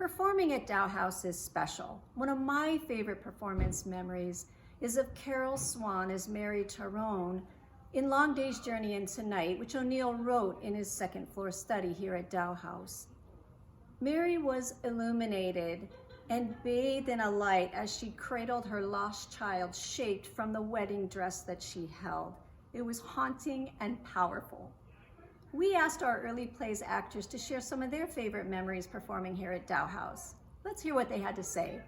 Performing at Dow House is special. One of my favorite performance memories is of Carol Swan as Mary Tyrone in Long Day's Journey into Night, which O'Neill wrote in his second floor study here at Dow House. Mary was illuminated and bathed in a light as she cradled her lost child, shaped from the wedding dress that she held. It was haunting and powerful. We asked our early plays actors to share some of their favorite memories performing here at Dow House. Let's hear what they had to say.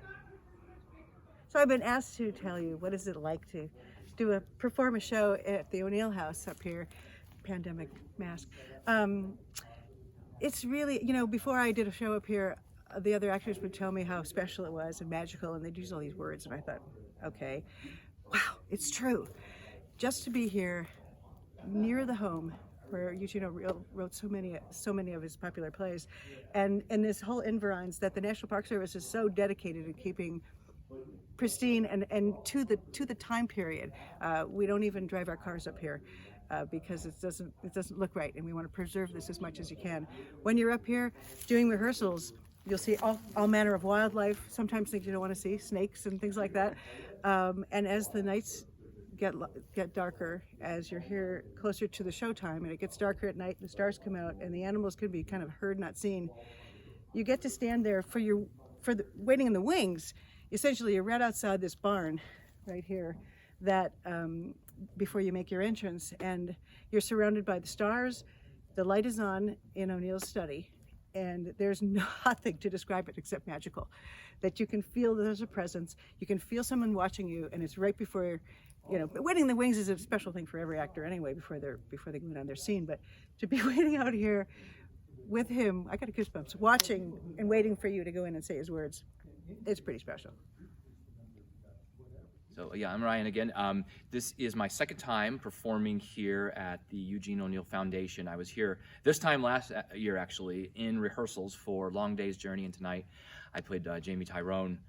So I've been asked to tell you, what is it like to perform a show at the O'Neill House up here, pandemic mask. It's really, before I did a show up here, the other actors would tell me how special it was and magical, and they'd use all these words, and I thought, okay, wow, it's true. Just to be here near the home where Eugene wrote so many of his popular plays, and this whole environs that the National Park Service is so dedicated in keeping pristine and to the time period. We don't even drive our cars up here because it doesn't look right, and we want to preserve this as much as you can. When you're up here doing rehearsals, you'll see all manner of wildlife, sometimes things you don't want to see, snakes and things like that. And as the nights get darker, as you're here closer to the showtime, and it gets darker at night, the stars come out, and the animals can be kind of heard, not seen. You get to stand there waiting in the wings. Essentially, you're right outside this barn right here that before you make your entrance, and you're surrounded by the stars. The light is on in O'Neill's study, and there's nothing to describe it except magical. That you can feel that there's a presence, you can feel someone watching you, and it's right before, waiting in the wings is a special thing for every actor anyway before they go on their scene, but to be waiting out here with him, I got goosebumps, watching and waiting for you to go in and say his words. It's pretty special. So yeah, I'm Ryan again. This is my second time performing here at the Eugene O'Neill Foundation. I was here this time last year actually in rehearsals for Long Day's Journey into Night. I played Jamie Tyrone.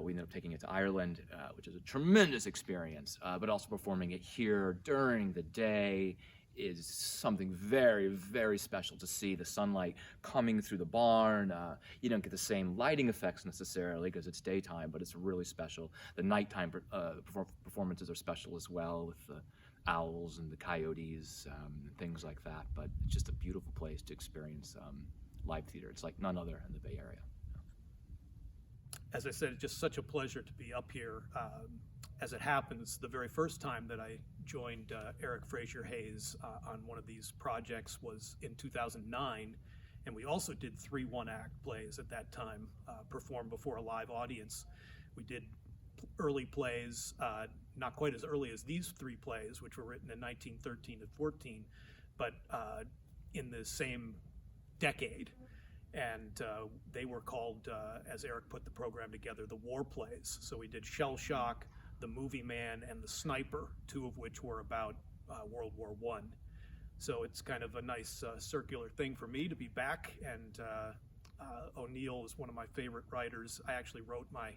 We ended up taking it to Ireland, which is a tremendous experience, but also performing it here during the day is something very, very special to see. The sunlight coming through the barn. You don't get the same lighting effects necessarily because it's daytime, but it's really special. The nighttime performances are special as well, with the owls and the coyotes, things like that. But it's just a beautiful place to experience live theater. It's like none other in the Bay Area. As I said, it's just such a pleasure to be up here. As it happens, the very first time that I joined Eric Fraser Hayes on one of these projects was in 2009, and we also did 3 one-act plays at that time, performed before a live audience. We did early plays, not quite as early as these 3 plays, which were written in 1913 and 14, but in the same decade. And they were called, as Eric put the program together, the war plays. So we did Shell Shock, The Movie Man, and The Sniper, 2 of which were about World War I. So it's kind of a nice circular thing for me to be back, and O'Neill is one of my favorite writers. I actually wrote my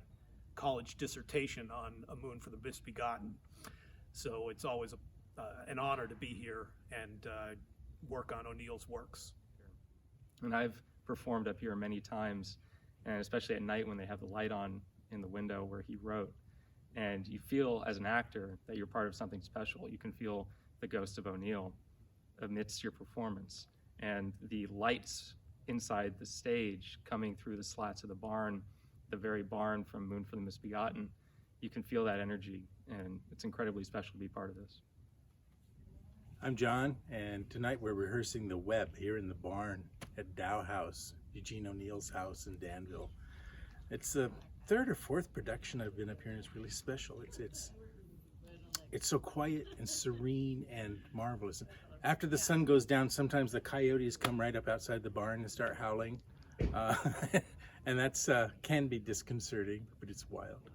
college dissertation on A Moon for the Misbegotten. So it's always an honor to be here and work on O'Neill's works. And I've performed up here many times, and especially at night when they have the light on in the window where he wrote. And you feel as an actor that you're part of something special. You can feel the ghost of O'Neill amidst your performance. And the lights inside the stage coming through the slats of the barn, the very barn from Moon for the Misbegotten, you can feel that energy, and it's incredibly special to be part of this. I'm John, and tonight we're rehearsing The Web here in the barn at Dow House, Eugene O'Neill's house in Danville. It's the 3rd or 4th production I've been up here, and it's really special. It's so quiet and serene and marvelous. After the sun goes down, sometimes the coyotes come right up outside the barn and start howling, and that's can be disconcerting, but it's wild.